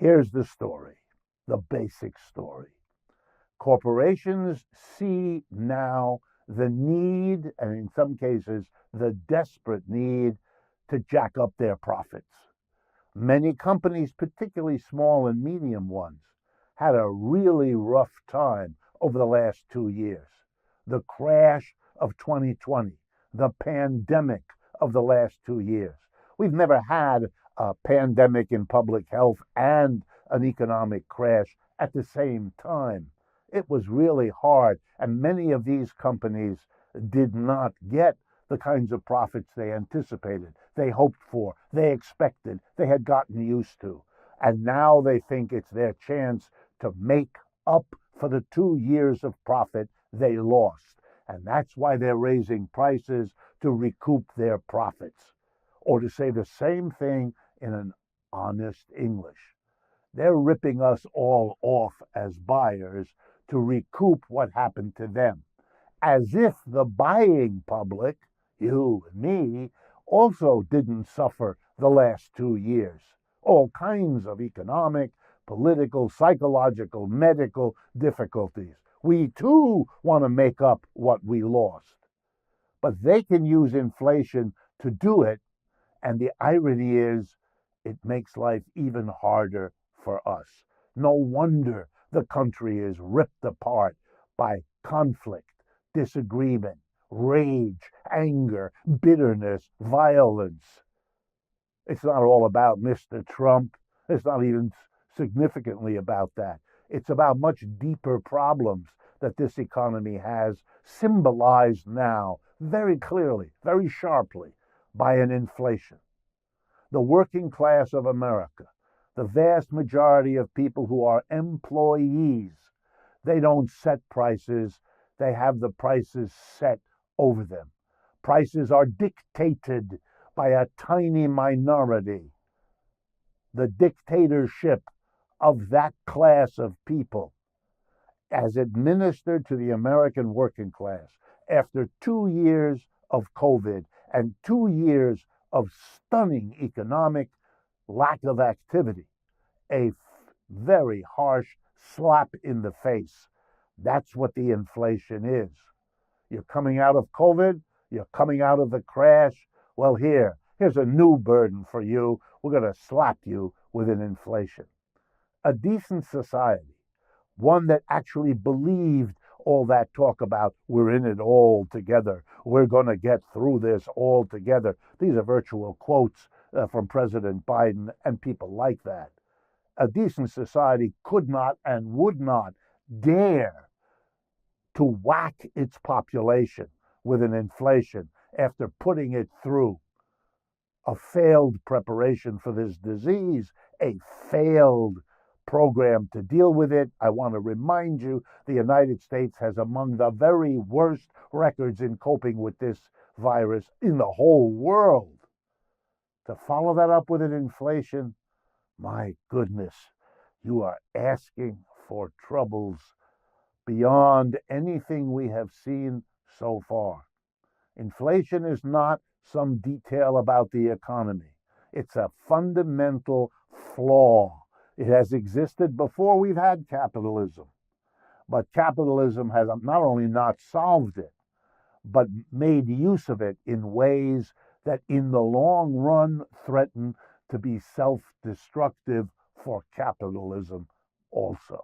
Here's the story, the basic story. Corporations see now the need, and in some cases, the desperate need to jack up their profits. Many companies, particularly small and medium ones, had a really rough time over the last 2 years. The crash of 2020, the pandemic of the last 2 years. We've never had a pandemic in public health and an economic crash at the same time. It was really hard, and many of these companies did not get the kinds of profits they anticipated, they hoped for, they expected, they had gotten used to. And now they think it's their chance to make up for the 2 years of profit they lost. And that's why they're raising prices to recoup their profits. Or to say the same thing in an honest English, they're ripping us all off as buyers to recoup what happened to them. As if the buying public, you and me, also didn't suffer the last 2 years. All kinds of economic, political, psychological, medical difficulties. We too want to make up what we lost. But they can use inflation to do it, and the irony is it makes life even harder for us. No wonder the country is ripped apart by conflict, disagreement, rage, anger, bitterness, violence. It's not all about Mr. Trump. It's not even significantly about that. It's about much deeper problems that this economy has, symbolized now very clearly, very sharply, by an inflation. The working class of America, the vast majority of people who are employees, they don't set prices, they have the prices set over them. Prices are dictated by a tiny minority. The dictatorship of that class of people, as administered to the American working class after 2 years of COVID and 2 years of stunning economic lack of activity, a very harsh slap in the face. That's what the inflation is. You're coming out of COVID, you're coming out of the crash. Well, here's a new burden for you. We're going to slap you with an inflation. A decent society, one that actually believed all that talk about we're in it all together, we're going to get through this all together. These are virtual quotes from President Biden and people like that. A decent society could not and would not dare to whack its population with an inflation after putting it through a failed preparation for this disease, a failed program to deal with it. I want to remind you, the United States has among the very worst records in coping with this virus in the whole world. To follow that up with an inflation, my goodness, you are asking for troubles beyond anything we have seen so far. Inflation is not some detail about the economy. It's a fundamental flaw. It has existed before we've had capitalism. But capitalism has not only not solved it, but made use of it in ways that in the long run threaten to be self-destructive for capitalism also.